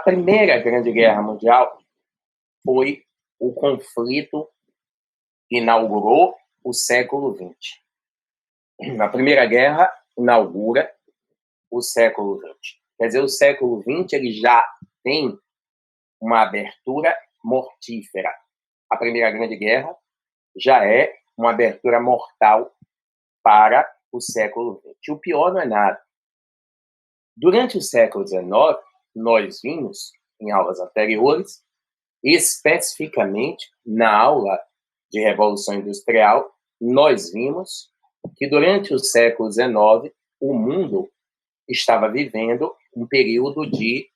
Primeira Grande Guerra Mundial foi o conflito que inaugurou o século XX. A Primeira Guerra inaugura o século XX. Quer dizer, o século XX ele já tem uma abertura mortífera. A Primeira Grande Guerra já é uma abertura mortal para o século XX. O pior não é nada. Durante o século XIX, nós vimos, em aulas anteriores, especificamente na aula de Revolução Industrial, nós vimos que durante o século XIX, o mundo estava vivendo um período de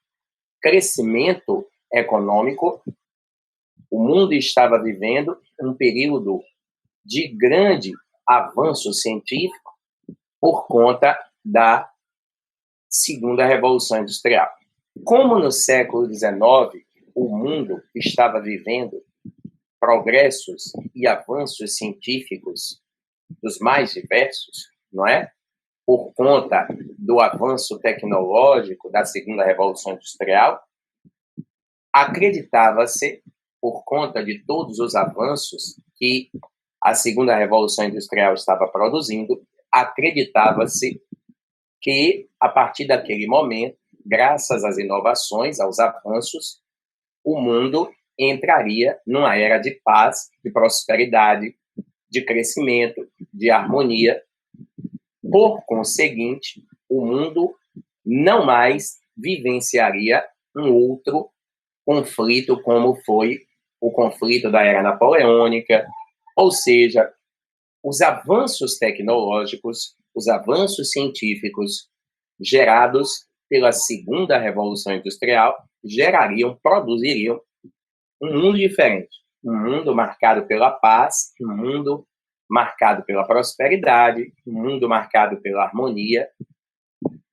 crescimento econômico, o mundo estava vivendo um período de grande avanço científico por conta da Segunda Revolução Industrial. Como no século XIX o mundo estava vivendo progressos e avanços científicos dos mais diversos, não é? Por conta do avanço tecnológico da Segunda Revolução Industrial, acreditava-se, por conta de todos os avanços que a Segunda Revolução Industrial estava produzindo, acreditava-se que, a partir daquele momento, graças às inovações, aos avanços, o mundo entraria numa era de paz, de prosperidade, de crescimento, de harmonia. Por conseguinte, o mundo não mais vivenciaria um outro conflito como foi o conflito da era napoleônica, ou seja, os avanços tecnológicos, os avanços científicos gerados pela Segunda Revolução Industrial produziriam um mundo diferente, um mundo marcado pela paz, um mundo marcado pela prosperidade, um mundo marcado pela harmonia,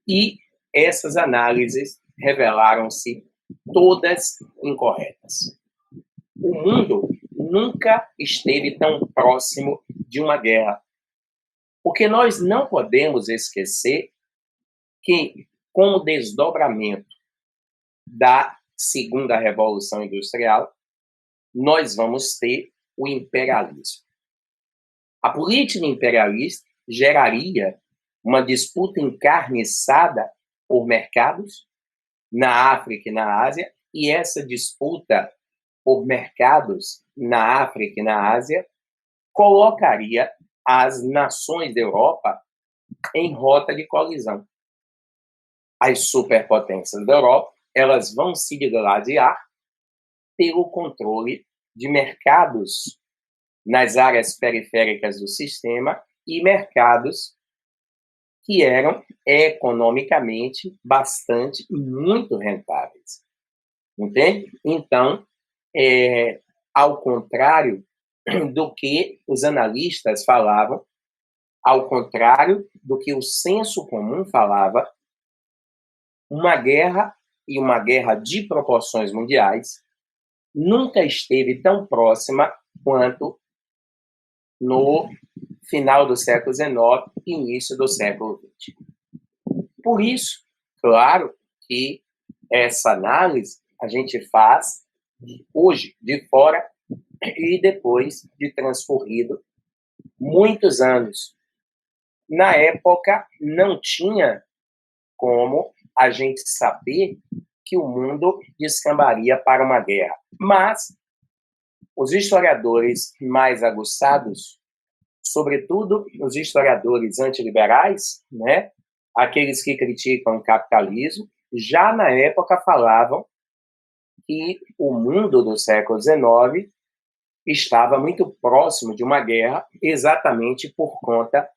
e essas análises revelaram-se todas incorretas. O mundo nunca esteve tão próximo de uma guerra, porque nós não podemos esquecer que, com o desdobramento da Segunda Revolução Industrial, nós vamos ter o imperialismo. A política imperialista geraria uma disputa encarniçada por mercados na África e na Ásia, e essa disputa por mercados na África e na Ásia colocaria as nações da Europa em rota de colisão. As superpotências da Europa, elas vão se digladiar pelo controle de mercados nas áreas periféricas do sistema e mercados que eram economicamente muito rentáveis. Entende? Então, ao contrário do que os analistas falavam, ao contrário do que o senso comum falava, uma guerra, e uma guerra de proporções mundiais, nunca esteve tão próxima quanto no final do século XIX e início do século XX. Por isso, claro que essa análise a gente faz hoje, de fora, e depois de transcorrido muitos anos. Na época, não tinha como a gente saber que o mundo descambaria para uma guerra. Mas os historiadores mais aguçados, sobretudo os historiadores antiliberais, né, aqueles que criticam o capitalismo, já na época falavam que o mundo do século XIX estava muito próximo de uma guerra, exatamente por conta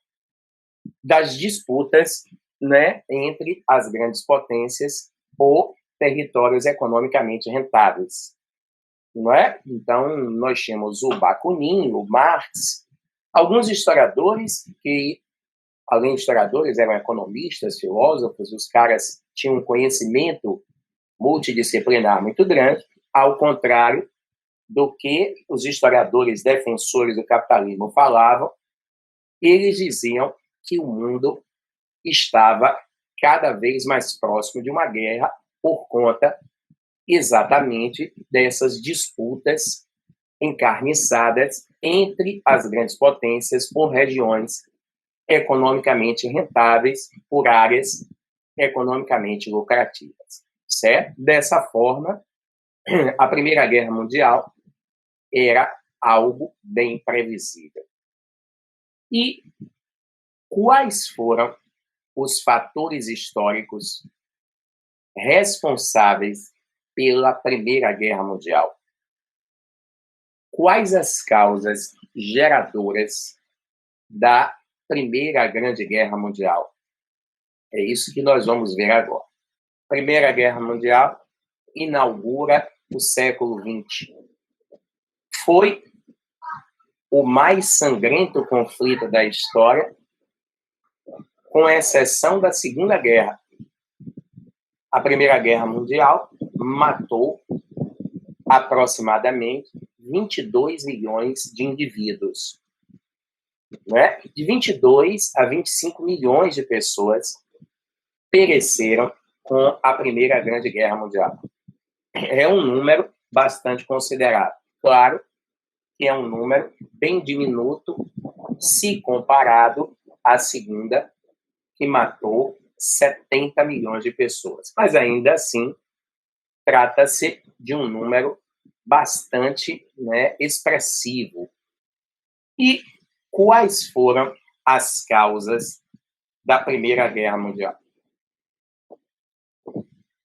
das disputas, né, entre as grandes potências por territórios economicamente rentáveis. Não é? Então, nós tínhamos o Bakunin, o Marx, alguns historiadores que, além de historiadores, eram economistas, filósofos, os caras tinham um conhecimento multidisciplinar muito grande, ao contrário do que os historiadores defensores do capitalismo falavam. Eles diziam que o mundo estava cada vez mais próximo de uma guerra por conta exatamente dessas disputas encarniçadas entre as grandes potências por regiões economicamente rentáveis, por áreas economicamente lucrativas, certo? Dessa forma, a Primeira Guerra Mundial era algo bem previsível. E quais foram os fatores históricos responsáveis pela Primeira Guerra Mundial? Quais as causas geradoras da Primeira Grande Guerra Mundial? É isso que nós vamos ver agora. Primeira Guerra Mundial inaugura o século XX. Foi o mais sangrento conflito da história, com exceção da Segunda Guerra. A Primeira Guerra Mundial matou aproximadamente 22 milhões de indivíduos. Né? De 22 a 25 milhões de pessoas pereceram com a Primeira Grande Guerra Mundial. É um número bastante considerável. Claro que é um número bem diminuto se comparado à Segunda, que matou 70 milhões de pessoas. Mas ainda assim, trata-se de um número bastante, expressivo. E quais foram as causas da Primeira Guerra Mundial?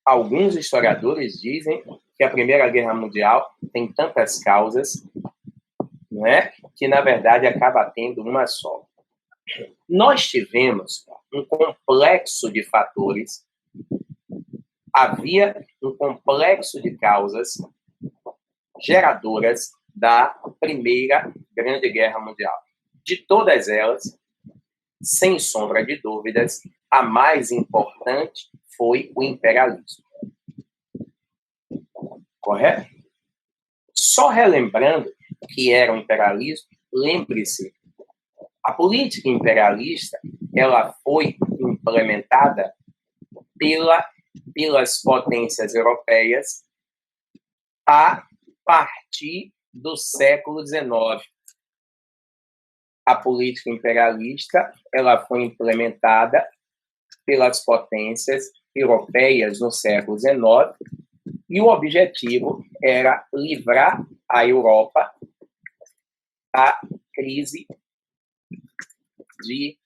Alguns historiadores dizem que a Primeira Guerra Mundial tem tantas causas, que na verdade acaba tendo uma só. Nós tivemos um complexo de fatores, havia um complexo de causas geradoras da Primeira Grande Guerra Mundial. De todas elas, sem sombra de dúvidas, a mais importante foi o imperialismo. Correto? Só relembrando o que era o imperialismo, lembre-se, a política imperialista ela foi implementada pelas potências europeias a partir do século XIX. A política imperialista ela foi implementada pelas potências europeias no século XIX e o objetivo era livrar a Europa da crise de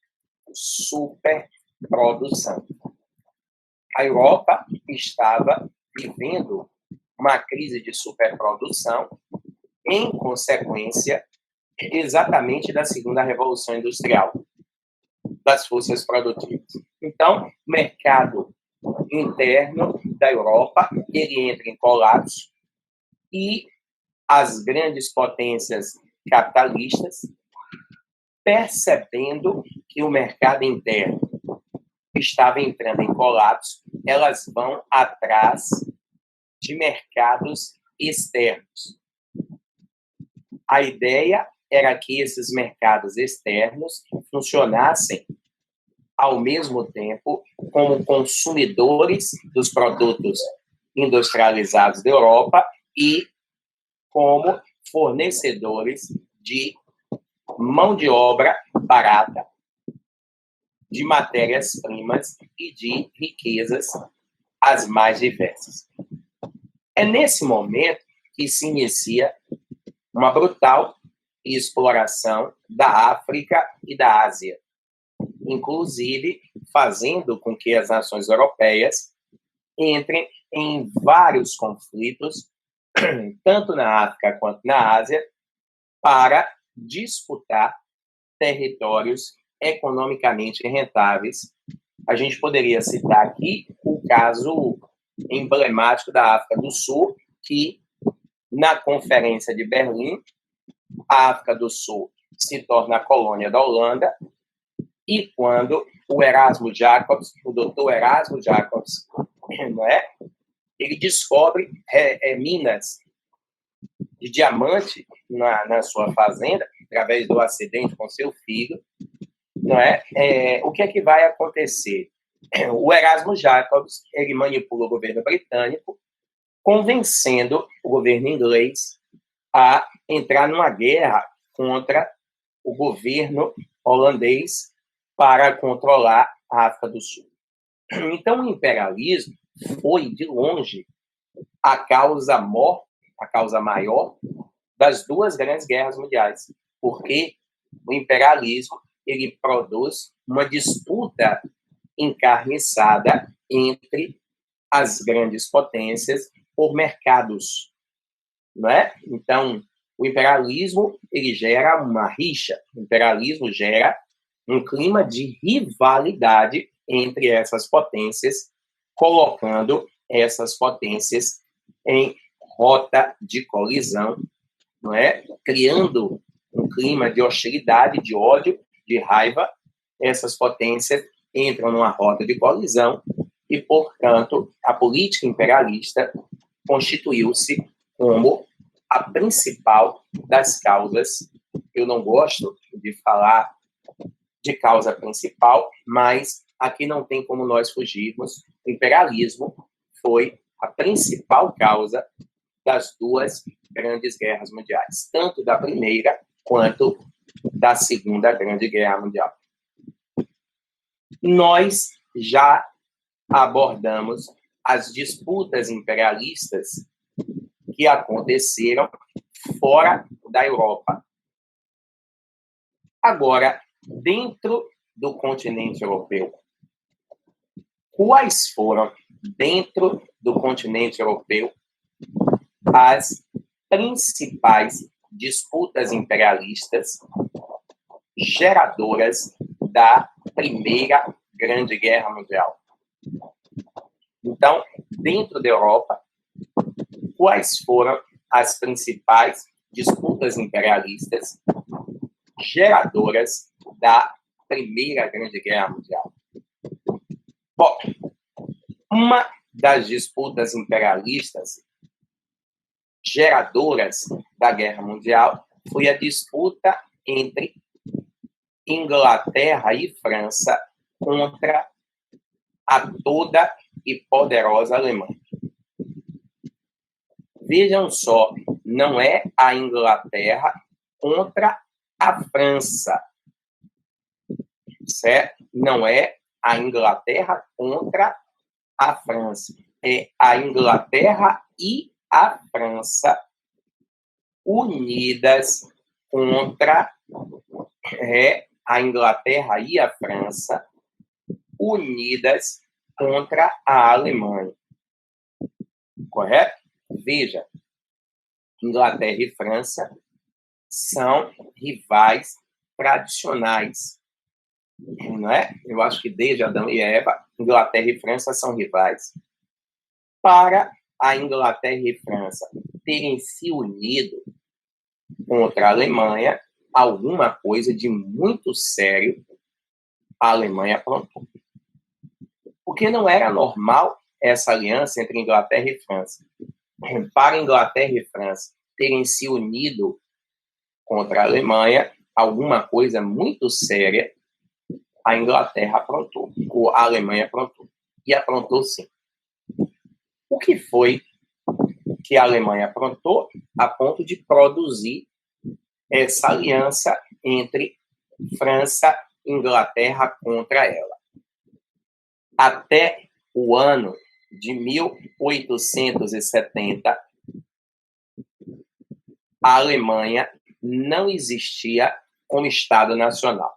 superprodução. A Europa estava vivendo uma crise de superprodução em consequência exatamente da segunda revolução industrial das forças produtivas. Então, o mercado interno da Europa ele entra em colapso e as grandes potências capitalistas, percebendo que o mercado interno estava entrando em colapso, elas vão atrás de mercados externos. A ideia era que esses mercados externos funcionassem ao mesmo tempo como consumidores dos produtos industrializados da Europa e como fornecedores de mão de obra barata, de matérias-primas e de riquezas as mais diversas. É nesse momento que se inicia uma brutal exploração da África e da Ásia, inclusive fazendo com que as nações europeias entrem em vários conflitos, tanto na África quanto na Ásia, para disputar territórios economicamente rentáveis. A gente poderia citar aqui o caso emblemático da África do Sul, que na Conferência de Berlim, a África do Sul se torna a colônia da Holanda, e quando o Erasmo Jacobs, o doutor Erasmo Jacobs, ele descobre minas de diamante na sua fazenda, através do acidente com seu filho, o que é que vai acontecer? O Erasmo Jacobs, ele manipula o governo britânico, convencendo o governo inglês a entrar numa guerra contra o governo holandês para controlar a África do Sul. Então, o imperialismo foi, de longe, a causa maior das duas grandes guerras mundiais, porque o imperialismo ele produz uma disputa encarniçada entre as grandes potências por mercados, não é? Então, o imperialismo ele gera uma rixa, o imperialismo gera um clima de rivalidade entre essas potências, colocando essas potências em rota de colisão, não é? Criando um clima de hostilidade, de ódio, de raiva. Essas potências entram numa rota de colisão e, portanto, a política imperialista constituiu-se como a principal das causas. Eu não gosto de falar de causa principal, mas aqui não tem como nós fugirmos. O imperialismo foi a principal causa das duas grandes guerras mundiais, tanto da Primeira quanto da Segunda Grande Guerra Mundial. Nós já abordamos as disputas imperialistas que aconteceram fora da Europa. Agora, dentro do continente europeu, quais foram, dentro do continente europeu, as principais disputas imperialistas geradoras da Primeira Grande Guerra Mundial? Então, dentro da Europa, quais foram as principais disputas imperialistas geradoras da Primeira Grande Guerra Mundial? Bom, uma das disputas imperialistas geradoras da Guerra Mundial foi a disputa entre Inglaterra e França contra a toda e poderosa Alemanha. Vejam só, não é a Inglaterra contra a França, certo? Não é a Inglaterra contra a França, é a Inglaterra e a França unidas contra a Inglaterra e a França unidas contra a Alemanha. Correto? Veja, Inglaterra e França são rivais tradicionais, não é? Eu acho que desde Adão e Eva, Inglaterra e França são rivais. Para a Inglaterra e França terem se unido contra a Alemanha, alguma coisa de muito sério a Alemanha aprontou. Porque não era normal essa aliança entre Inglaterra e França. Para Inglaterra e França terem se unido contra a Alemanha, alguma coisa muito séria a Inglaterra aprontou, ou a Alemanha aprontou. E aprontou sim. O que foi que a Alemanha aprontou a ponto de produzir essa aliança entre França e Inglaterra contra ela? Até o ano de 1870, a Alemanha não existia como Estado nacional.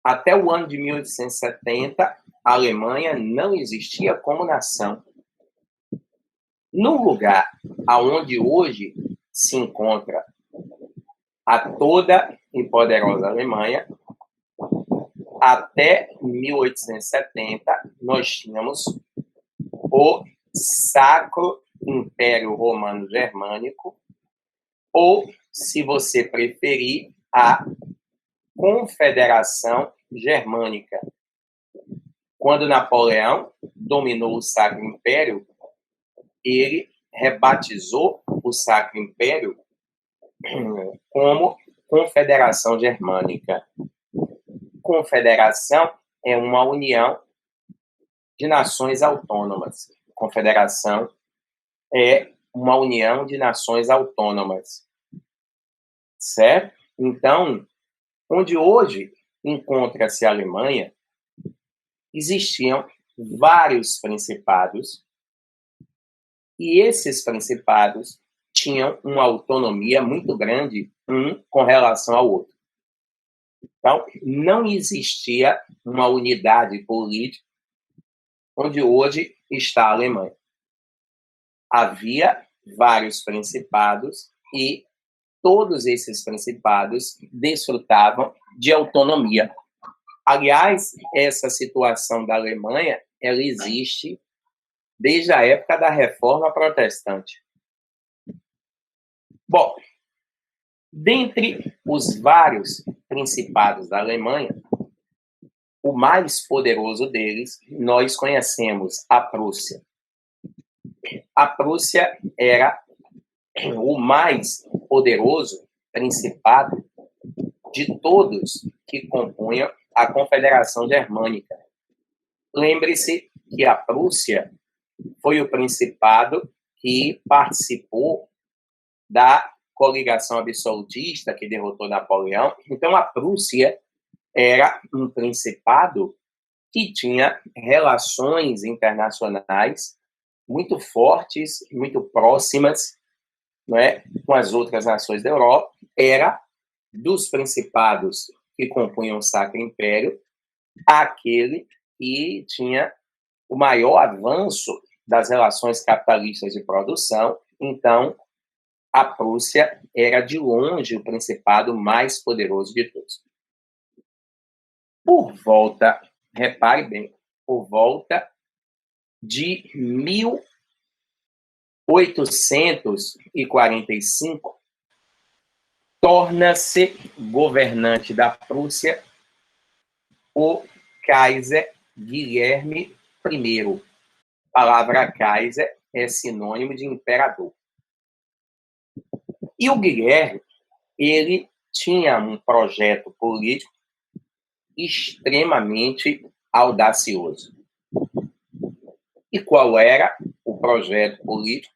Até o ano de 1870, a Alemanha não existia como nação. No lugar aonde hoje se encontra a toda e poderosa Alemanha, até 1870, nós tínhamos o Sacro Império Romano Germânico, ou, se você preferir, a Confederação Germânica. Quando Napoleão dominou o Sacro Império, ele rebatizou o Sacro Império como Confederação Germânica. Confederação é uma união de nações autônomas. confederação é uma união de nações autônomas, certo? Então, onde hoje encontra-se a Alemanha, existiam vários principados, e esses principados tinham uma autonomia muito grande um com relação ao outro. Então, não existia uma unidade política onde hoje está a Alemanha. Havia vários principados e todos esses principados desfrutavam de autonomia. Aliás, essa situação da Alemanha, ela existe desde a época da Reforma Protestante. Bom, dentre os vários principados da Alemanha, o mais poderoso deles, nós conhecemos a Prússia. A Prússia era o mais poderoso principado de todos que compunham a Confederação Germânica. Lembre-se que a Prússia foi o principado que participou da coligação absolutista que derrotou Napoleão. Então, a Prússia era um principado que tinha relações internacionais muito fortes, muito próximas, não é, com as outras nações da Europa. Era dos principados que compunham o Sacro Império aquele que tinha o maior avanço das relações capitalistas de produção. Então, a Prússia era, de longe, o principado mais poderoso de todos. Por volta, repare bem, por volta de 1845, torna-se governante da Prússia o Kaiser Guilherme I. A palavra Kaiser é sinônimo de imperador. E o Guilherme, ele tinha um projeto político extremamente audacioso. E qual era o projeto político?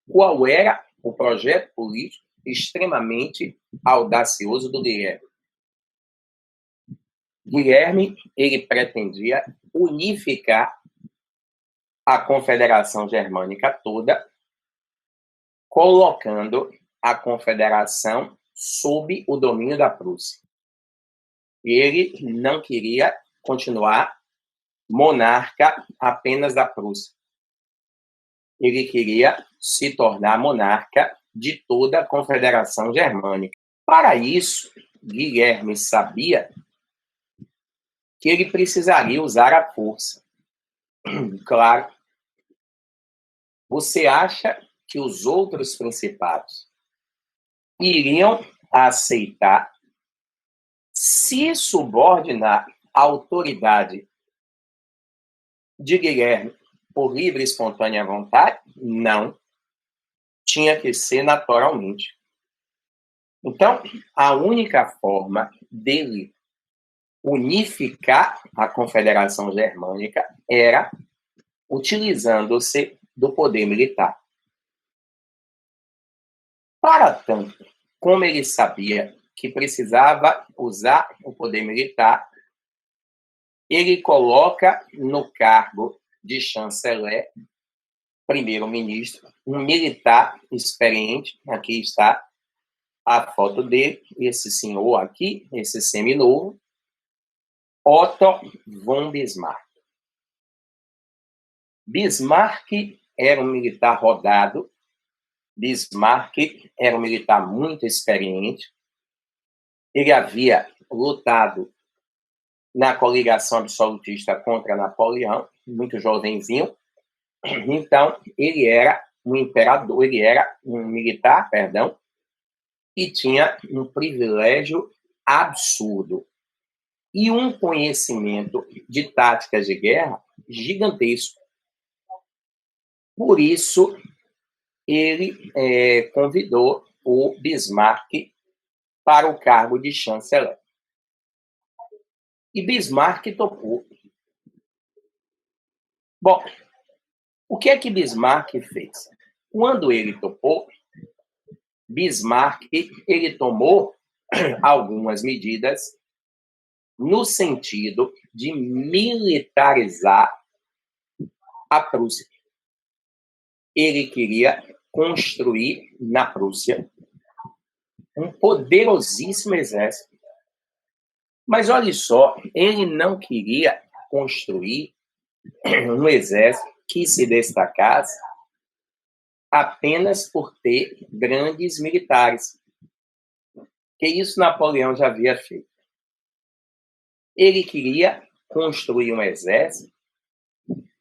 Qual era o projeto político extremamente audacioso do Guilherme? Guilherme, ele pretendia unificar a Confederação Germânica toda, colocando a Confederação sob o domínio da Prússia. Ele não queria continuar monarca apenas da Prússia. Ele queria se tornar monarca de toda a Confederação Germânica. Para isso, Guilherme sabia que ele precisaria usar a força. Claro. Você acha que os outros principados iriam aceitar se subordinar a autoridade de Guilherme por livre e espontânea vontade? Não. Tinha que ser naturalmente. Então, a única forma dele unificar a Confederação Germânica era utilizando-se do poder militar. Para tanto, como ele sabia que precisava usar o poder militar, ele coloca no cargo de chanceler, primeiro-ministro, um militar experiente. Aqui está a foto dele, esse senhor aqui, esse seminovo, Otto von Bismarck. Bismarck era um militar rodado, Bismarck era um militar muito experiente, ele havia lutado na coligação absolutista contra Napoleão, muito jovenzinho. Então, ele era um imperador, ele era um militar, e tinha um privilégio absurdo e um conhecimento de táticas de guerra gigantesco. Por isso, ele convidou o Bismarck para o cargo de chanceler. E Bismarck topou. Bom, o que é que Bismarck fez? Quando ele topou, Bismarck ele tomou algumas medidas no sentido de militarizar a Prússia. Ele queria construir na Prússia um poderosíssimo exército. Mas olha só, ele não queria construir um exército que se destacasse apenas por ter grandes militares, que isso Napoleão já havia feito. Ele queria construir um exército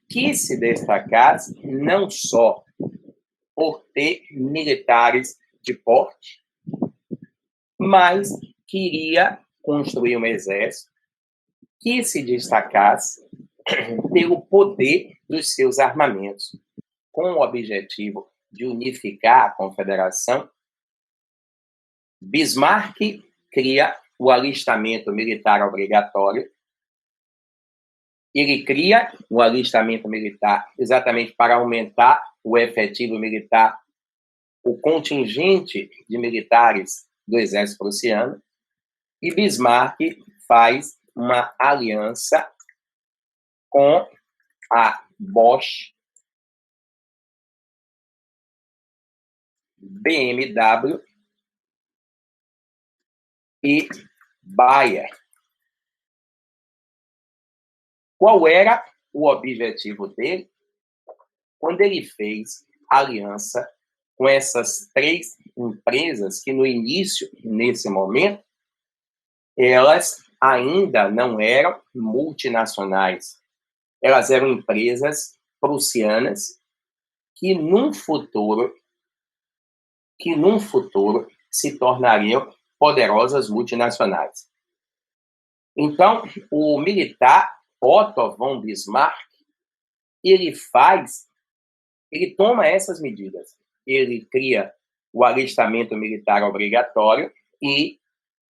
que se destacasse não só por ter militares de porte, mas queria construir um exército que se destacasse pelo poder dos seus armamentos, com o objetivo de unificar a confederação. Bismarck cria o alistamento militar obrigatório. Ele cria o alistamento militar exatamente para aumentar o efetivo militar, o contingente de militares do exército prussiano. E Bismarck faz uma aliança com a Bosch, BMW e Bayer. Qual era o objetivo dele? Quando ele fez aliança com essas três empresas que no início, nesse momento, elas ainda não eram multinacionais. Elas eram empresas prussianas que num futuro se tornariam poderosas multinacionais. Então, o militar Otto von Bismarck, ele toma essas medidas. Ele cria o alistamento militar obrigatório e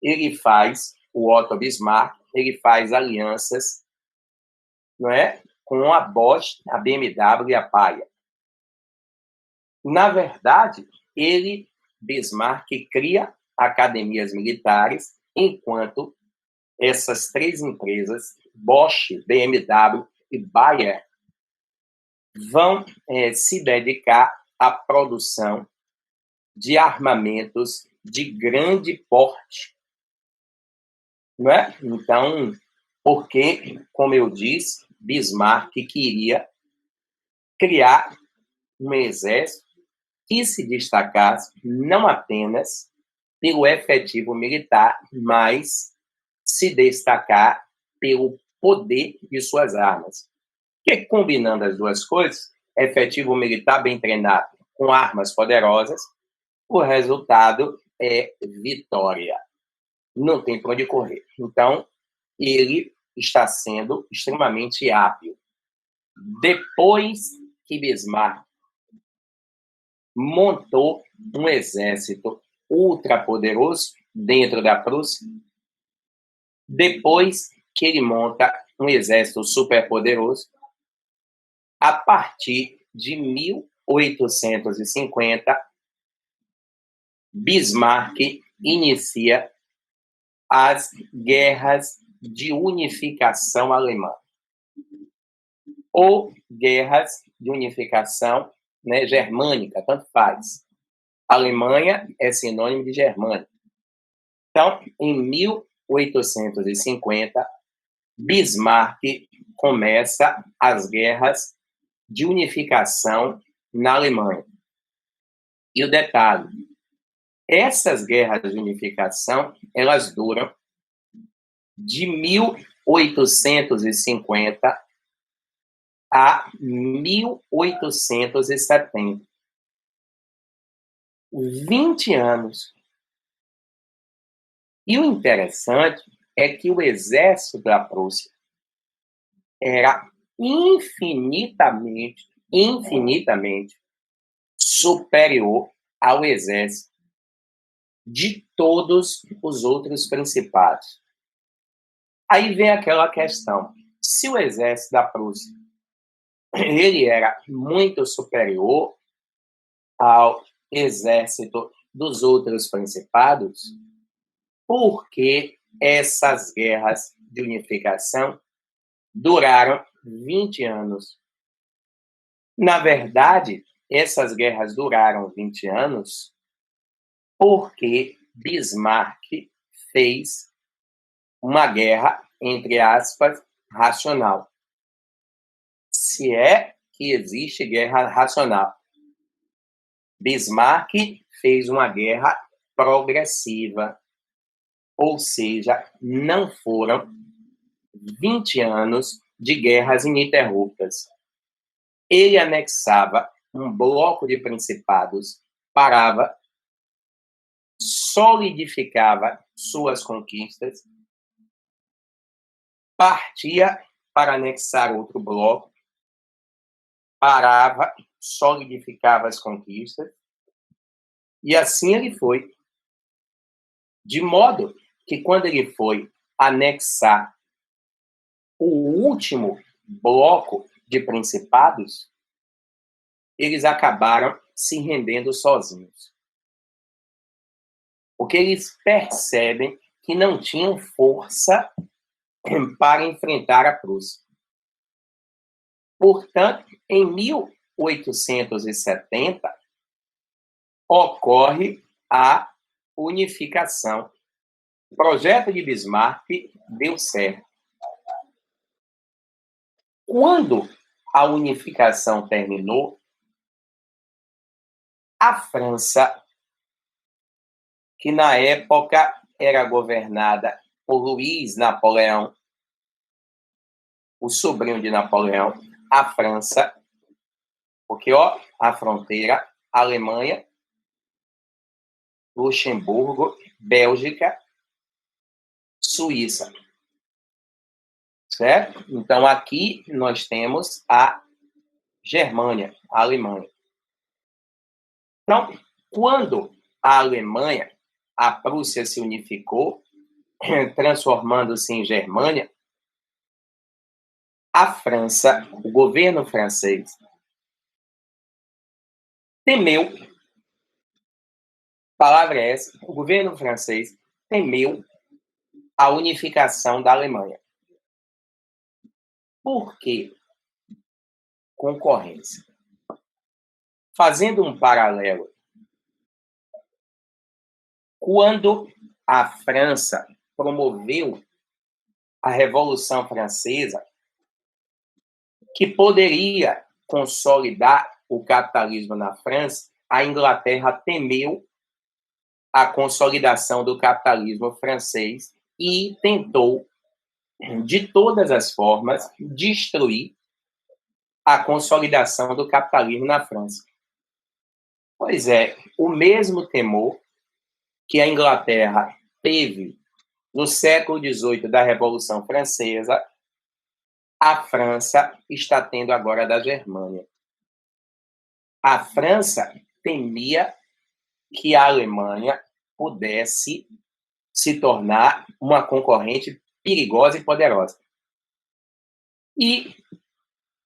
ele faz, o Otto Bismarck, ele faz alianças, não é, com a Bosch, a BMW e a Bayer. Na verdade, Bismarck, cria academias militares, enquanto essas três empresas, Bosch, BMW e Bayer, vão se dedicar à produção de armamentos de grande porte. Não é? Então, porque, como eu disse, Bismarck queria criar um exército que se destacasse não apenas pelo efetivo militar, mas se destacar pelo poder de suas armas. Que, combinando as duas coisas, efetivo militar bem treinado com armas poderosas, o resultado é vitória. Não tem para onde correr. Então, ele está sendo extremamente hábil. Depois que Bismarck montou um exército ultrapoderoso dentro da Prússia, depois que ele monta um exército superpoderoso, a partir de 1850, Bismarck inicia as guerras de unificação alemã, ou guerras de unificação, né, germânica, tanto faz. Alemanha é sinônimo de Germânia. Então, em 1850, Bismarck começa as guerras de unificação na Alemanha. E o detalhe, essas guerras de unificação, elas duram de 1850 a 1870. 20 anos. E o interessante é que o exército da Prússia era infinitamente superior ao exército de todos os outros principados. Aí vem aquela questão: se o exército da Prússia ele era muito superior ao exército dos outros principados, porque essas guerras de unificação duraram 20 anos. Na verdade, essas guerras duraram 20 anos porque Bismarck fez uma guerra, entre aspas, racional. Se é que existe guerra racional. Bismarck fez uma guerra progressiva, ou seja, não foram 20 anos de guerras ininterruptas. Ele anexava um bloco de principados, parava, solidificava suas conquistas, partia para anexar outro bloco, parava, solidificava as conquistas, e assim ele foi. De modo que quando ele foi anexar o último bloco de principados, eles acabaram se rendendo sozinhos. Porque eles percebem que não tinham força para enfrentar a Prússia. Portanto, em 1870, ocorre a unificação. O projeto de Bismarck deu certo. Quando a unificação terminou, a França, que na época era governada por Luiz Napoleão, o sobrinho de Napoleão, a França, porque a fronteira, Alemanha, Luxemburgo, Bélgica, Suíça. Certo? Então, aqui nós temos a Germânia, a Alemanha. Então, quando a Alemanha, a Prússia se unificou, transformando-se em Germânia, a França, o governo francês, temeu, a palavra é essa, o governo francês temeu a unificação da Alemanha. Por quê? Concorrência. Fazendo um paralelo, quando a França promoveu a Revolução Francesa, que poderia consolidar o capitalismo na França, a Inglaterra temeu a consolidação do capitalismo francês e tentou, de todas as formas, destruir a consolidação do capitalismo na França. Pois é, o mesmo temor que a Inglaterra teve no século XVIII da Revolução Francesa, a França está tendo agora da Germânia. A França temia que a Alemanha pudesse se tornar uma concorrente perigosa e poderosa. E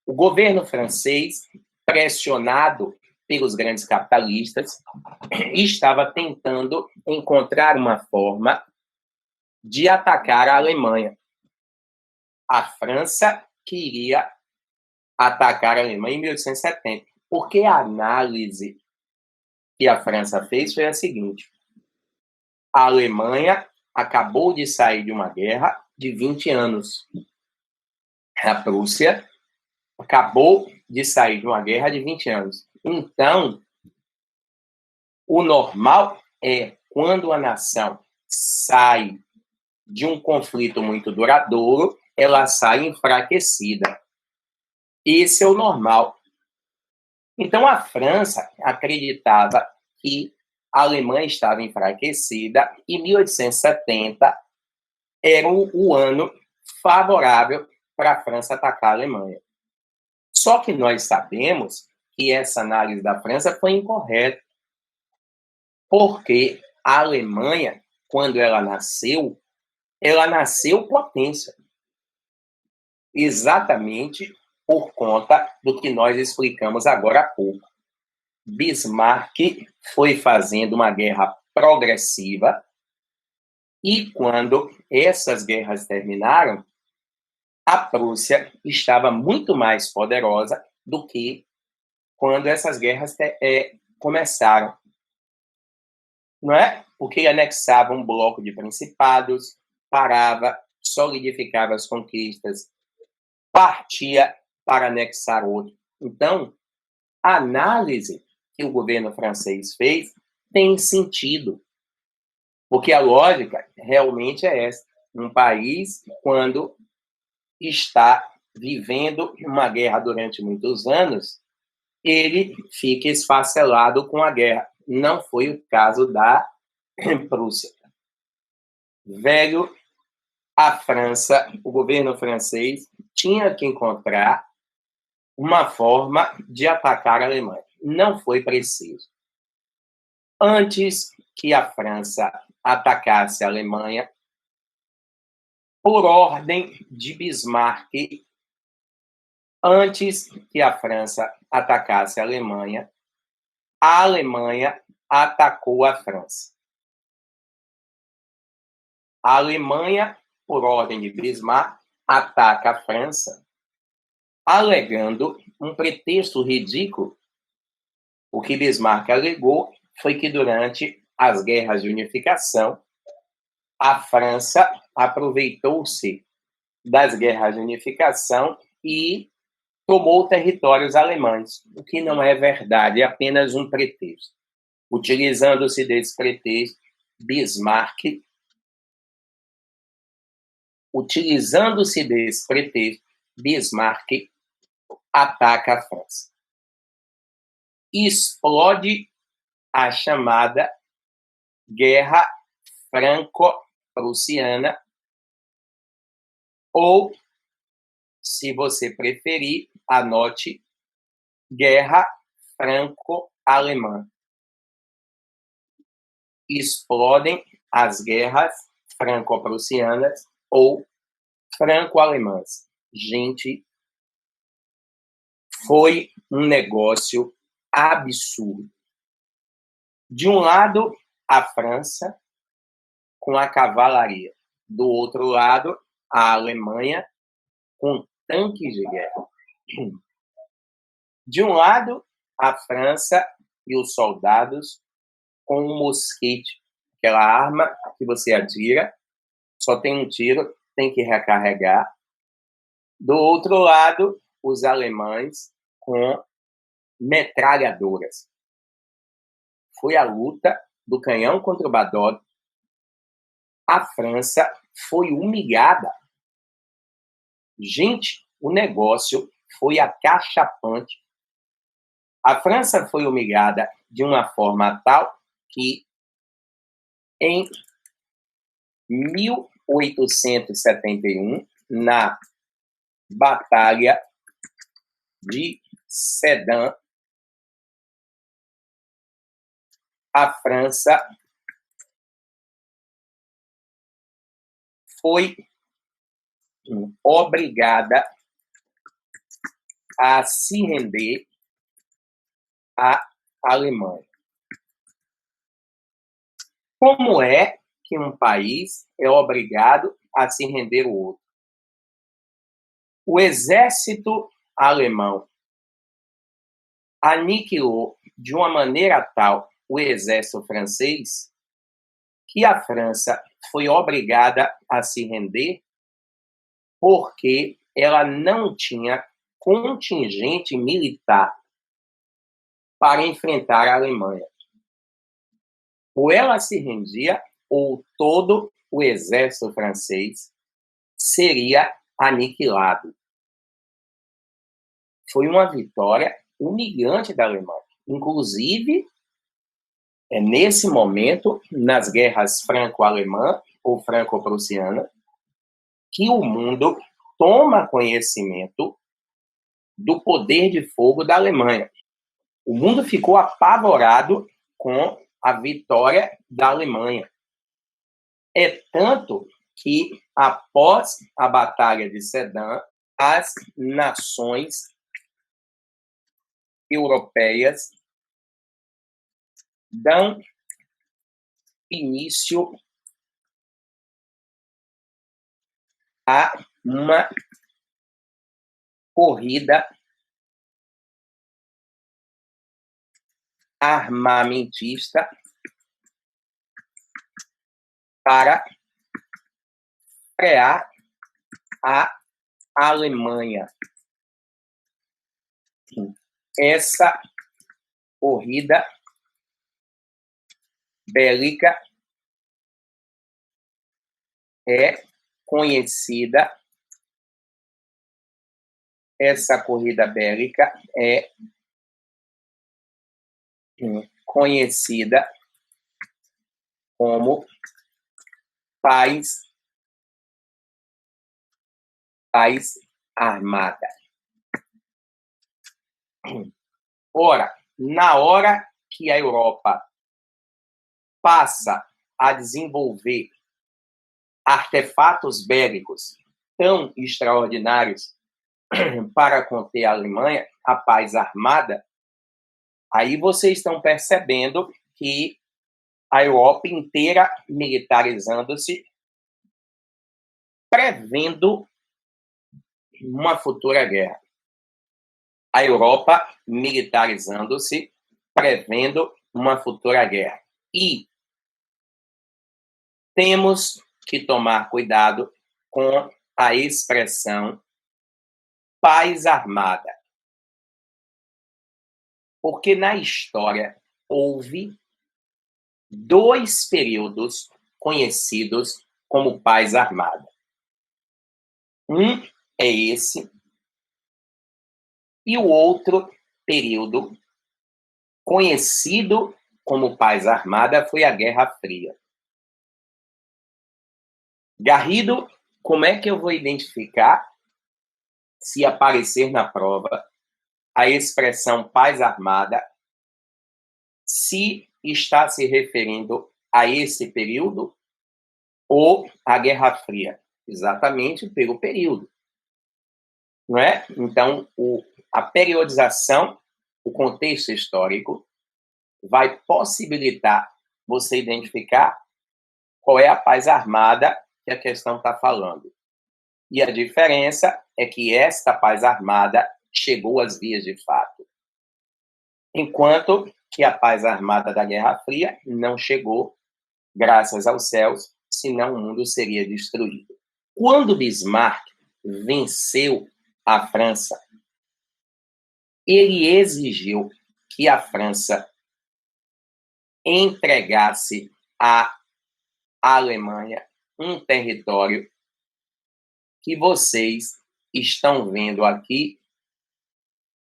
o governo francês, pressionado pelos grandes capitalistas, estava tentando encontrar uma forma de atacar a Alemanha. A França queria atacar a Alemanha em 1870, porque a análise que a França fez foi a seguinte: a Alemanha acabou de sair de uma guerra de 20 anos. A Prússia acabou de sair de uma guerra de 20 anos. Então, o normal é, quando a nação sai de um conflito muito duradouro, ela sai enfraquecida. Esse é o normal. Então, a França acreditava que a Alemanha estava enfraquecida e 1870 era o ano favorável para a França atacar a Alemanha. Só que nós sabemos que essa análise da França foi incorreta, porque a Alemanha, quando ela nasceu potência. Exatamente por conta do que nós explicamos agora há pouco. Bismarck foi fazendo uma guerra progressiva e quando essas guerras terminaram, a Prússia estava muito mais poderosa do que quando essas guerras começaram, não é? Porque anexava um bloco de principados, parava, solidificava as conquistas, partia para anexar outro. Então, a análise que o governo francês fez tem sentido, porque a lógica realmente é essa. Um país, quando está vivendo uma guerra durante muitos anos, ele fica esfacelado com a guerra. Não foi o caso da Prússia. Velho, a França, o governo francês, tinha que encontrar uma forma de atacar a Alemanha. Não foi preciso. Antes que a França atacasse a Alemanha, por ordem de Bismarck, antes que a França atacasse a Alemanha atacou a França. A Alemanha, por ordem de Bismarck, ataca a França, alegando um pretexto ridículo. O que Bismarck alegou foi que durante as guerras de unificação, a França aproveitou-se das guerras de unificação e tomou territórios alemães, o que não é verdade, é apenas um pretexto. Utilizando-se desse pretexto, Bismarck ataca a França. Explode a chamada Guerra Franco-Prussiana, ou, se você preferir, anote Guerra Franco-Alemã. Explodem as guerras franco-prussianas ou franco-alemãs. Gente, foi um negócio absurdo. De um lado, a França com a cavalaria. Do outro lado, a Alemanha com tanques de guerra. De um lado, a França e os soldados com um mosquete, aquela arma que você atira, só tem um tiro, tem que recarregar. Do outro lado, os alemães com metralhadoras. Foi a luta do canhão contra o badole. A França foi humilhada. Gente, o negócio foi acachapante. A França foi humilhada de uma forma tal que, em 1871, na Batalha de Sedan, a França foi obrigada a se render à Alemanha. Como é que um país é obrigado a se render ao outro? O exército alemão aniquilou de uma maneira tal o exército francês que a França foi obrigada a se render porque ela não tinha contingente militar para enfrentar a Alemanha. Ou ela se rendia, ou todo o exército francês seria aniquilado. Foi uma vitória humilhante da Alemanha. Inclusive, é nesse momento, nas guerras franco-alemã ou franco-prussiana, que o mundo toma conhecimento do poder de fogo da Alemanha. O mundo ficou apavorado com a vitória da Alemanha. É tanto que, após a Batalha de Sedan, as nações europeias dão início a uma corrida armamentista para frear a Alemanha. Essa corrida bélica é conhecida, essa corrida bélica é conhecida como paz armada. Ora, na hora que a Europa passa a desenvolver artefatos bélicos tão extraordinários para conter a Alemanha, a paz armada, aí vocês estão percebendo que a Europa inteira militarizando-se, prevendo uma futura guerra. A Europa militarizando-se, prevendo uma futura guerra. E temos que tomar cuidado com a expressão paz armada. Porque na história houve 2 períodos conhecidos como paz armada. Um é esse, e o outro período conhecido como paz armada foi a Guerra Fria. Garrido, como é que eu vou identificar, se aparecer na prova, a expressão paz armada, se está se referindo a esse período ou à Guerra Fria? Exatamente pelo período. Não é? Então, a periodização, o contexto histórico, vai possibilitar você identificar qual é a paz armada que a questão está falando. E a diferença é que esta paz armada chegou às vias de fato, enquanto que a paz armada da Guerra Fria não chegou, graças aos céus, senão o mundo seria destruído. Quando Bismarck venceu a França, ele exigiu que a França entregasse à Alemanha um território que vocês estão vendo aqui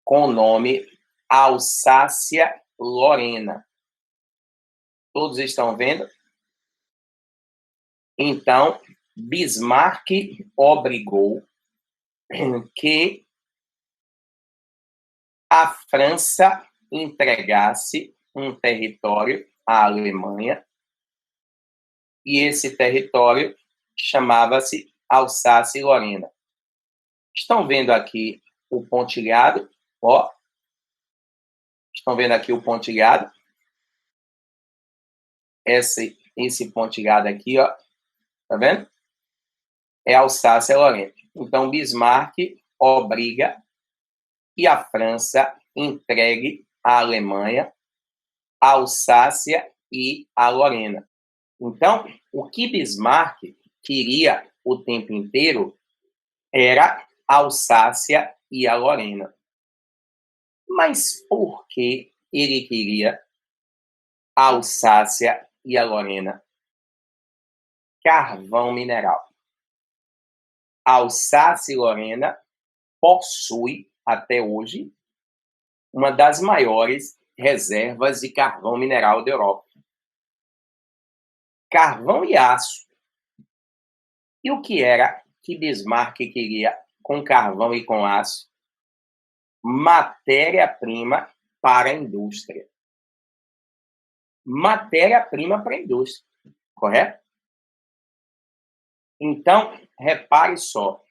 com o nome Alsácia-Lorena. Todos estão vendo? Então, Bismarck obrigou que a França entregasse um território à Alemanha, e esse território chamava-se Alsácia-Lorena. Estão vendo aqui o pontilhado? Ó. Estão vendo aqui o pontilhado? Esse pontilhado aqui, ó. Tá vendo? É Alsácia-Lorena. Então, Bismarck obriga que a França entregue à Alemanha a Alsácia e a Lorena. Então, o que Bismarck queria o tempo inteiro era a Alsácia e a Lorena. Mas por que ele queria a Alsácia e a Lorena? Carvão mineral. A Alsácia e Lorena possui, até hoje, uma das maiores reservas de carvão mineral da Europa. Carvão e aço. E o que era que Bismarck queria com carvão e com aço? Matéria-prima para a indústria. Matéria-prima para a indústria, correto? Então, repare só.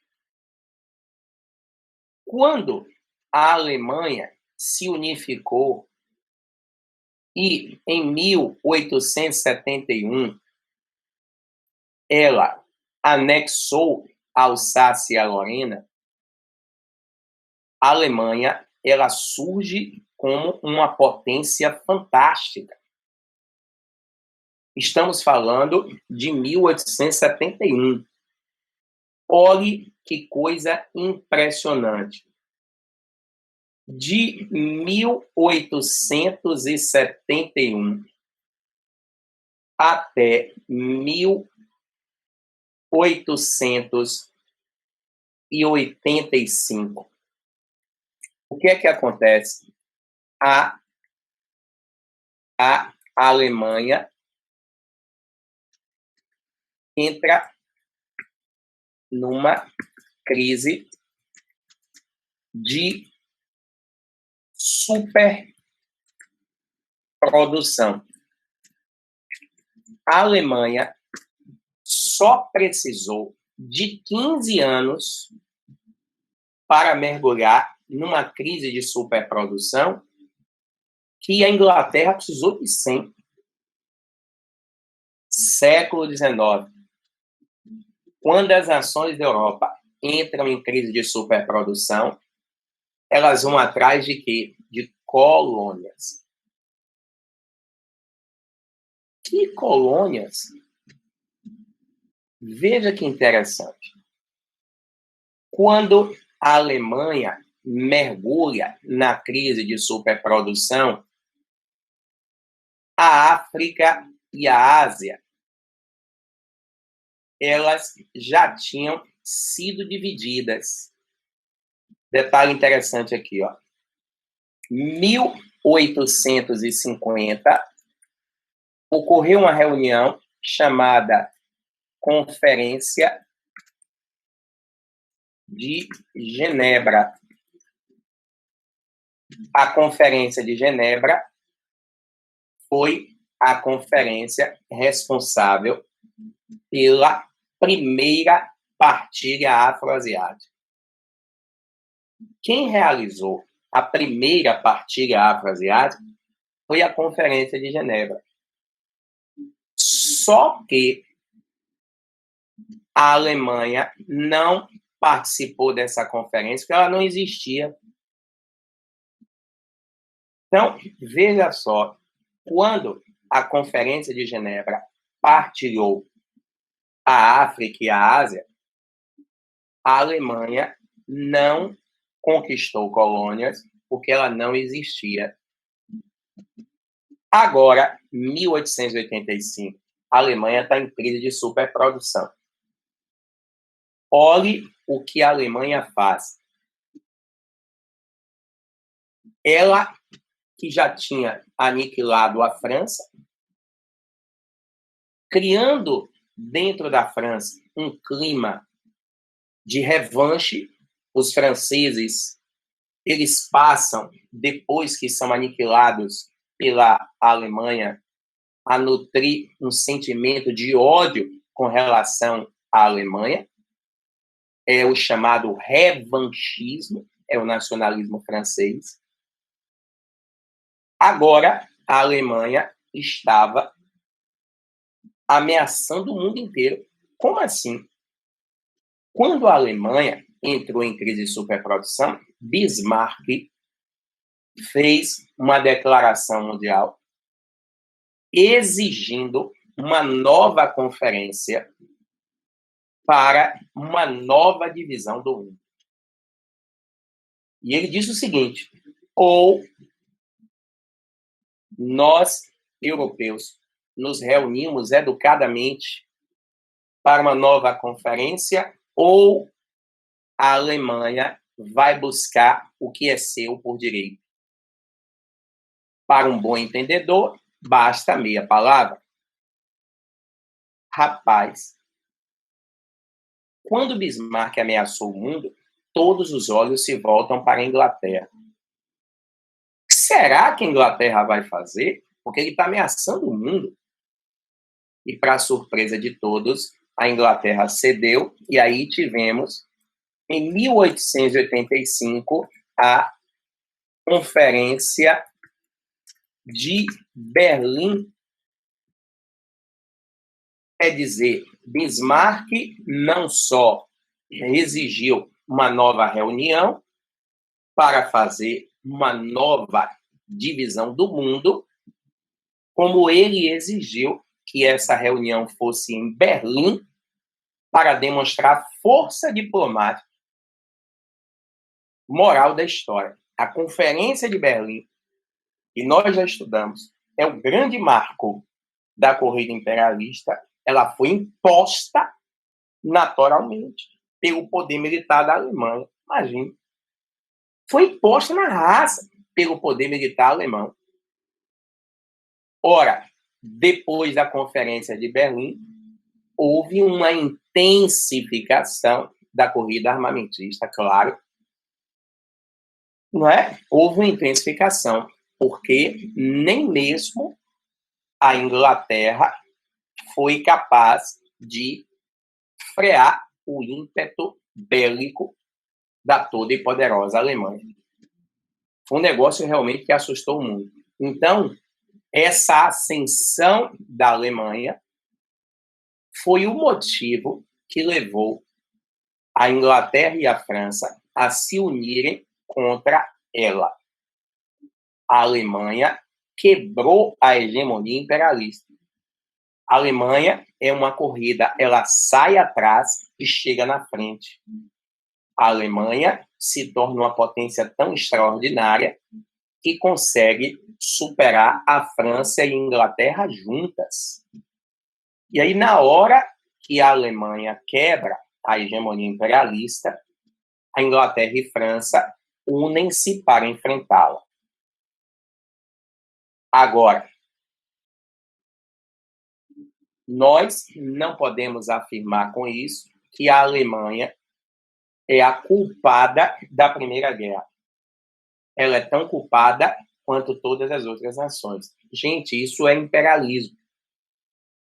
Quando a Alemanha se unificou e, em 1871, ela anexou a Alsácia e a Lorena, a Alemanha ela surge como uma potência fantástica. Estamos falando de 1871. Olhe que coisa impressionante. De 1871 até 1885, o que é que acontece? A Alemanha entra numa crise de superprodução. A Alemanha só precisou de 15 anos para mergulhar numa crise de superprodução que a Inglaterra precisou de 100. Século XIX. Quando as nações da Europa entram em crise de superprodução, elas vão atrás de quê? De colônias. Que colônias? Veja que interessante. Quando a Alemanha mergulha na crise de superprodução, a África e a Ásia, elas já tinham sido divididas. Detalhe interessante aqui, ó. 1850, ocorreu uma reunião chamada Conferência de Genebra. A Conferência de Genebra foi a conferência responsável pela primeira partilha afroasiática. Quem realizou a primeira partilha afroasiática foi a Conferência de Genebra. Só que a Alemanha não participou dessa conferência porque ela não existia. Então, veja só, quando a Conferência de Genebra partilhou a África e a Ásia, a Alemanha não conquistou colônias porque ela não existia. Agora, 1885, a Alemanha está em crise de superprodução. Olhe o que a Alemanha faz. Ela, que já tinha aniquilado a França, criando dentro da França um clima de revanche. Os franceses, eles passam, depois que são aniquilados pela Alemanha, a nutrir um sentimento de ódio com relação à Alemanha. É o chamado revanchismo, é o nacionalismo francês. Agora, a Alemanha estava ameaçando o mundo inteiro. Como assim? Quando a Alemanha entrou em crise de superprodução, Bismarck fez uma declaração mundial exigindo uma nova conferência para uma nova divisão do mundo. E ele disse o seguinte: ou nós, europeus, nos reunimos educadamente para uma nova conferência, ou a Alemanha vai buscar o que é seu por direito. Para um bom entendedor, basta meia palavra. Rapaz, quando Bismarck ameaçou o mundo, todos os olhos se voltam para a Inglaterra. O que será que a Inglaterra vai fazer? Porque ele está ameaçando o mundo. E, para surpresa de todos, a Inglaterra cedeu, e aí tivemos Em 1885, a Conferência de Berlim, quer dizer, Bismarck não só exigiu uma nova reunião para fazer uma nova divisão do mundo, como ele exigiu que essa reunião fosse em Berlim para demonstrar força diplomática, moral da história. A Conferência de Berlim, que nós já estudamos, é o grande marco da corrida imperialista. Ela foi imposta naturalmente pelo poder militar da Alemanha. Imagine. Foi imposta na raça pelo poder militar alemão. Ora, depois da Conferência de Berlim, houve uma intensificação da corrida armamentista, claro. Não é? Houve uma intensificação, porque nem mesmo a Inglaterra foi capaz de frear o ímpeto bélico da toda e poderosa Alemanha. Foi um negócio realmente que assustou o mundo. Então, essa ascensão da Alemanha foi o motivo que levou a Inglaterra e a França a se unirem contra ela. A Alemanha quebrou a hegemonia imperialista. A Alemanha é uma corrida, ela sai atrás e chega na frente. A Alemanha se torna uma potência tão extraordinária que consegue superar a França e a Inglaterra juntas. E aí, na hora que a Alemanha quebra a hegemonia imperialista, a Inglaterra e a França unem-se para enfrentá-la. Agora, nós não podemos afirmar com isso que a Alemanha é a culpada da Primeira Guerra. Ela é tão culpada quanto todas as outras nações. Gente, isso é imperialismo.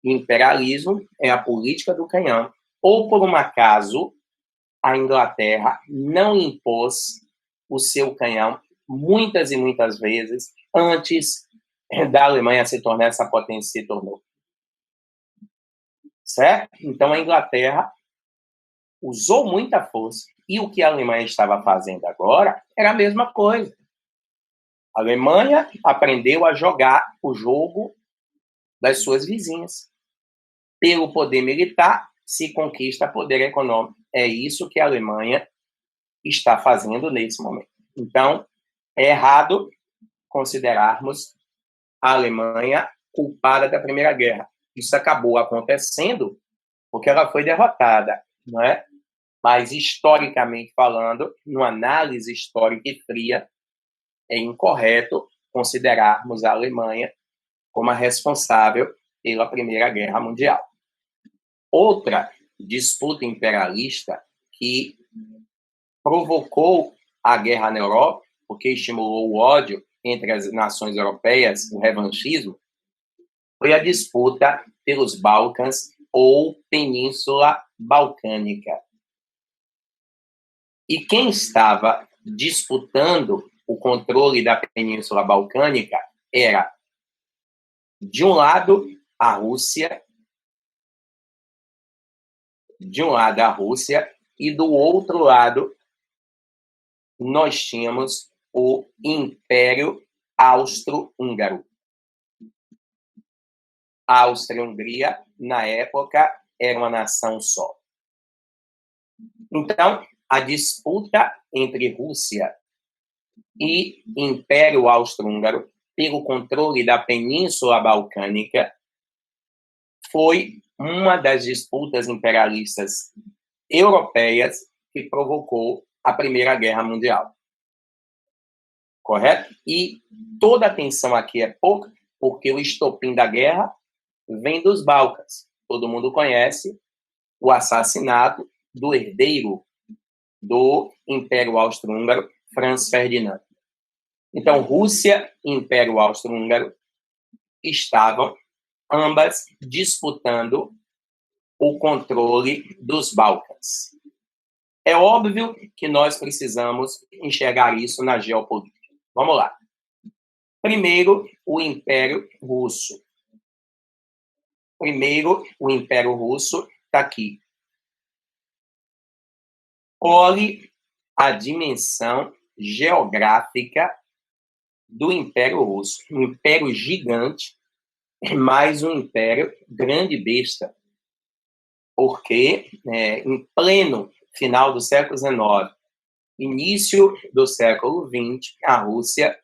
Imperialismo é a política do canhão. Ou, por um acaso, a Inglaterra não impôs o seu canhão muitas e muitas vezes antes da Alemanha se tornar essa potência que se tornou. Certo? Então, a Inglaterra usou muita força. E o que a Alemanha estava fazendo agora era a mesma coisa. A Alemanha aprendeu a jogar o jogo das suas vizinhas. Pelo poder militar, se conquista poder econômico. É isso que a Alemanha está fazendo nesse momento. Então, é errado considerarmos a Alemanha culpada da Primeira Guerra. Isso acabou acontecendo porque ela foi derrotada, não é? Mas, historicamente falando, numa análise histórica e fria, é incorreto considerarmos a Alemanha como a responsável pela Primeira Guerra Mundial. Outra disputa imperialista que provocou a guerra na Europa, porque estimulou o ódio entre as nações europeias, o revanchismo, foi a disputa pelos Balcãs ou Península Balcânica. E quem estava disputando o controle da Península Balcânica era, de um lado, a Rússia, e do outro lado nós tínhamos o Império Austro-Húngaro. A Áustria-Hungria, na época, era uma nação só. Então, a disputa entre Rússia e Império Austro-Húngaro pelo controle da Península Balcânica foi uma das disputas imperialistas europeias que provocou a Primeira Guerra Mundial. Correto? E toda a atenção aqui é pouca, porque o estopim da guerra vem dos Balcãs. Todo mundo conhece o assassinato do herdeiro do Império Austro-Húngaro, Franz Ferdinand. Então, Rússia e Império Austro-Húngaro estavam ambas disputando o controle dos Balcãs. É óbvio que nós precisamos enxergar isso na geopolítica. Vamos lá. Primeiro, o Império Russo. Primeiro, o Império Russo está aqui. Olhe a dimensão geográfica do Império Russo. Um império gigante, mais um império grande besta. Porque, em pleno final do século XIX, início do século XX, a Rússia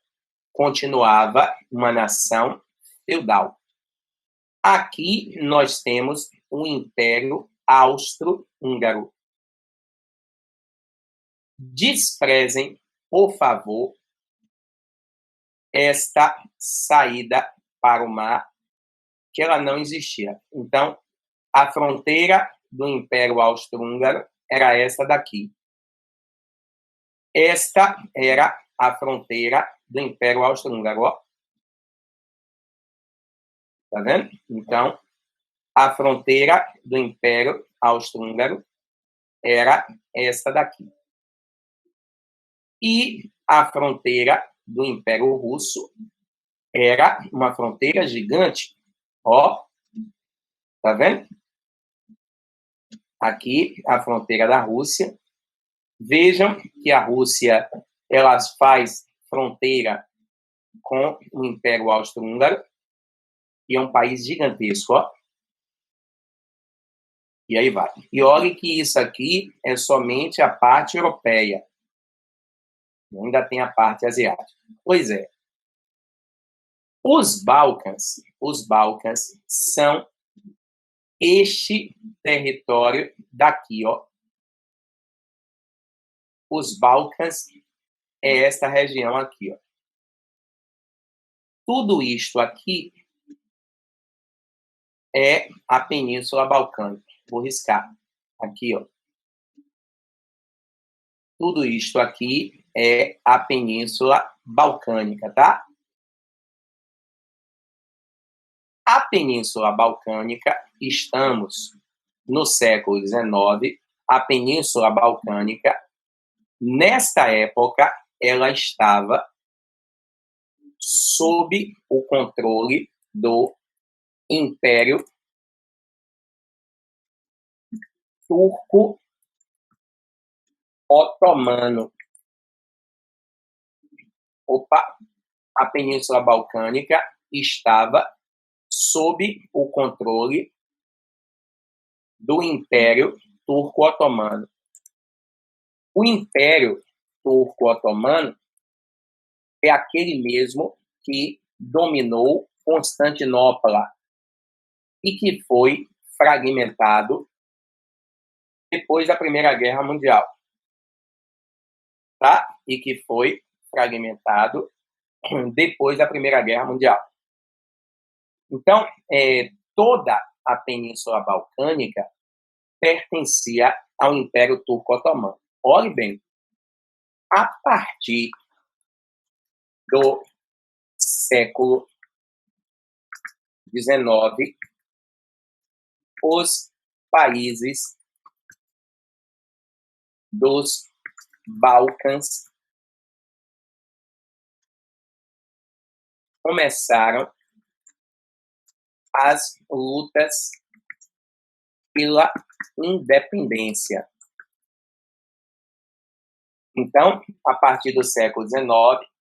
continuava uma nação feudal. Aqui nós temos um Império Austro-Húngaro. Desprezem, por favor, esta saída para o mar, que ela não existia. Então, a fronteira do Império Austro-Húngaro era essa daqui. Esta era a fronteira do Império Austro-Húngaro. Tá vendo? Então, a fronteira do Império Austro-Húngaro era essa daqui. E a fronteira do Império Russo era uma fronteira gigante. Ó, tá vendo? Aqui a fronteira da Rússia. Vejam que a Rússia ela faz fronteira com o Império Austro-Húngaro e é um país gigantesco, ó. E aí vai. E olhe que isso aqui é somente a parte europeia. Ainda tem a parte asiática. Pois é. Os Balcãs são este território daqui, ó. Os Balcãs é esta região aqui, ó. Tudo isto aqui é a Península Balcânica. Vou riscar aqui, ó. Tudo isto aqui é a Península Balcânica, tá? A Península Balcânica, estamos no século XIX, a Península Balcânica, nesta época, ela estava sob o controle do Império Turco Otomano. Opa, a Península Balcânica estava sob o controle do Império Turco Otomano. O Império Turco Otomano é aquele mesmo que dominou Constantinopla e que foi fragmentado depois da Primeira Guerra Mundial, tá? E que foi fragmentado depois da Primeira Guerra Mundial. Então, toda a Península Balcânica pertencia ao Império Turco Otomano. Olhe bem, a partir do século XIX, os países dos Balcãs começaram as lutas pela independência. Então, a partir do século XIX,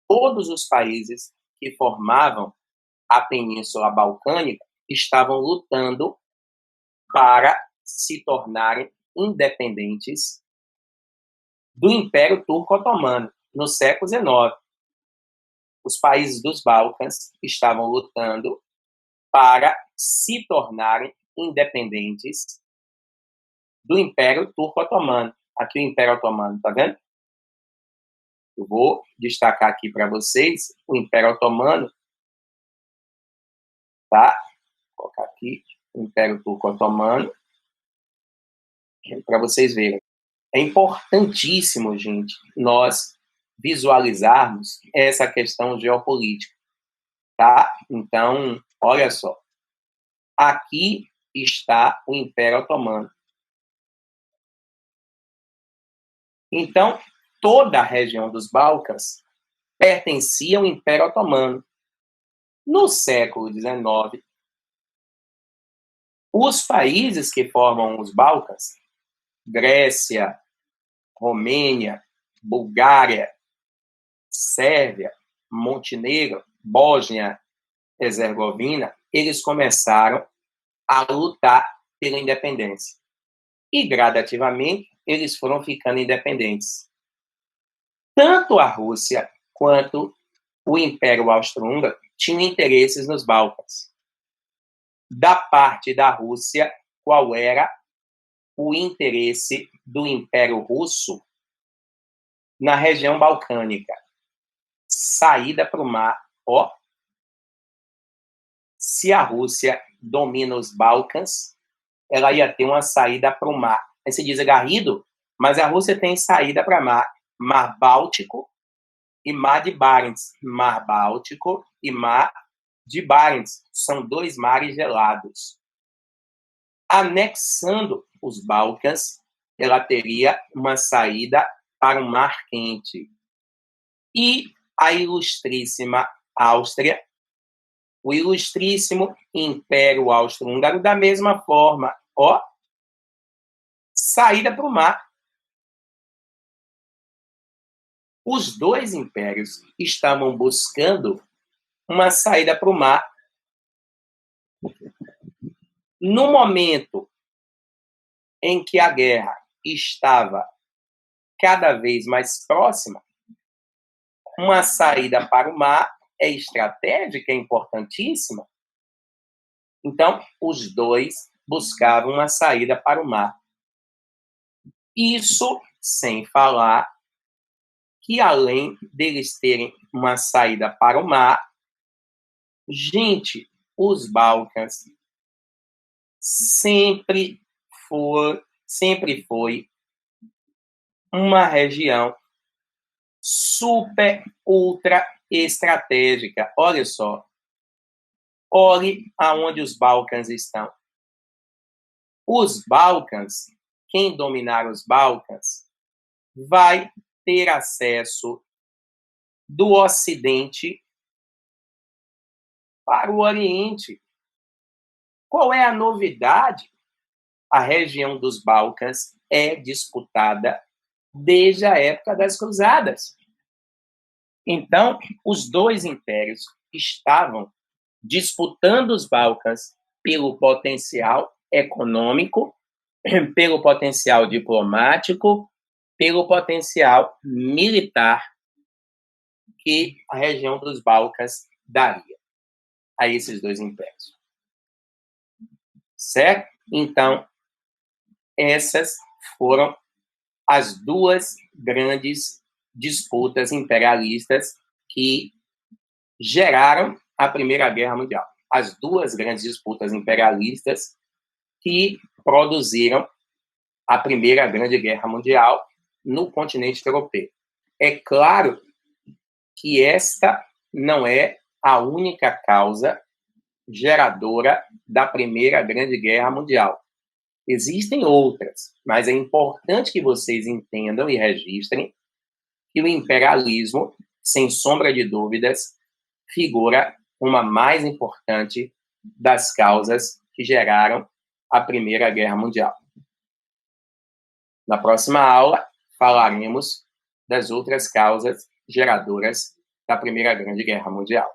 todos os países que formavam a Península Balcânica estavam lutando para se tornarem independentes do Império Turco Otomano, no século XIX. Os países dos Balcãs estavam lutando para se tornarem independentes do Império Turco Otomano. Aqui o Império Otomano, tá vendo? Eu vou destacar aqui para vocês o Império Otomano, tá? Vou colocar aqui o Império Turco Otomano, para vocês verem. É importantíssimo, gente, nós visualizarmos essa questão geopolítica, tá? Então, olha só. Aqui está o Império Otomano. Então, toda a região dos Balcãs pertencia ao Império Otomano. No século XIX, os países que formam os Balcãs, Grécia, Romênia, Bulgária, Sérvia, Montenegro, Bósnia, Herzegovina, eles começaram a lutar pela independência. E, gradativamente, eles foram ficando independentes. Tanto a Rússia quanto o Império Austro-Húngaro tinham interesses nos Balcãs. Da parte da Rússia, qual era o interesse do Império Russo na região balcânica? Saída para o mar. Se a Rússia domina os Balcãs, ela ia ter uma saída para o mar. Aí se diz Garrido, mas a Rússia tem saída para mar. Mar Báltico e Mar de Barents. Mar Báltico e Mar de Barents. São 2 mares gelados. Anexando os Balcãs, ela teria uma saída para o Mar Quente. E a ilustríssima Áustria, o ilustríssimo Império Austro-Húngaro, da mesma forma, saída para o mar. Os 2 impérios estavam buscando uma saída para o mar. No momento em que a guerra estava cada vez mais próxima, uma saída para o mar é estratégica, é importantíssima. Então, os 2 buscavam uma saída para o mar. Isso sem falar que, além deles terem uma saída para o mar, gente, os Balcãs sempre foi uma região super, ultra estratégica. Olha só. Olhe aonde os Balcãs estão. Os Balcãs, quem dominar os Balcãs, vai ter acesso do Ocidente para o Oriente. Qual é a novidade? A região dos Balcãs é disputada desde a época das Cruzadas. Então, os 2 impérios estavam disputando os Balcãs pelo potencial econômico, pelo potencial diplomático, pelo potencial militar que a região dos Balcãs daria a esses 2 impérios. Certo? Então, essas foram as 2 grandes disputas imperialistas que geraram a Primeira Guerra Mundial. As 2 grandes disputas imperialistas que produziram a Primeira Grande Guerra Mundial no continente europeu. É claro que esta não é a única causa geradora da Primeira Grande Guerra Mundial. Existem outras, mas é importante que vocês entendam e registrem que o imperialismo, sem sombra de dúvidas, figura uma mais importante das causas que geraram a Primeira Guerra Mundial. Na próxima aula, falaremos das outras causas geradoras da Primeira Grande Guerra Mundial.